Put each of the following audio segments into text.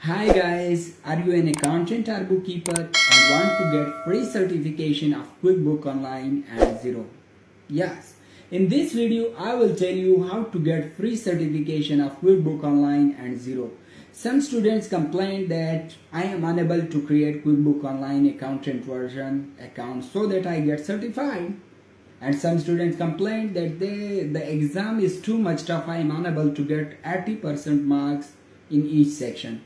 Hi guys, are you an accountant or bookkeeper and want to get free certification of QuickBooks Online and Zero? Yes, in this video I will tell you how to get free certification of QuickBooks Online and Zero. Some students complain that I am unable to create QuickBooks Online accountant version account so that I get certified. And some students complain that the exam is too much tough, I am unable to get 80% marks in each section.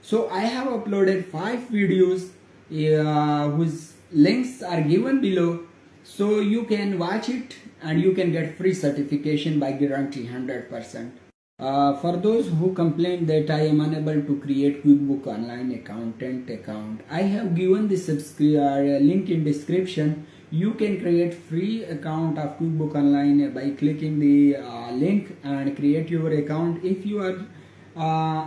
So I have uploaded 5 videos whose links are given below, so you can watch it and you can get free certification by guarantee 100%. For those who complain that I am unable to create QuickBooks Online accountant account, I have given the link in description. You can create free account of QuickBooks Online by clicking the link and create your account. If you are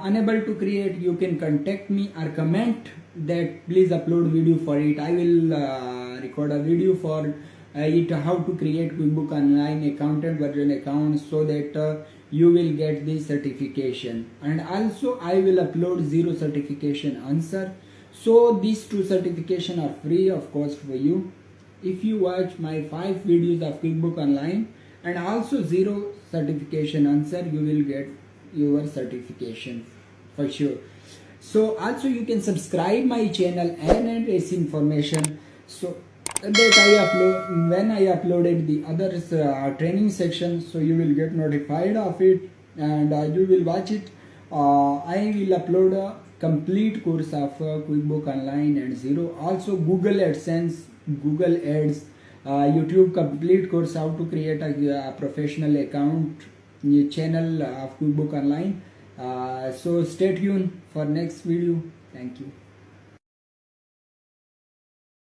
unable to create, you can contact me or comment that please upload video for it. I will record a video for it how to create QuickBooks Online accountant version account so that you will get the certification, and also I will upload zero certification answer. So these two certification are free of cost for you if you watch my 5 videos of QuickBooks Online, and also zero certification answer you will get your certification for sure. So also you can subscribe my channel and receive information so that I upload when I uploaded the other training section, so you will get notified of it and you will watch it. I will upload a complete course of QuickBooks Online and Zero, also Google AdSense, Google Ads, YouTube complete course how to create a professional account channel of QuickBooks Online. So stay tuned for next video. Thank you.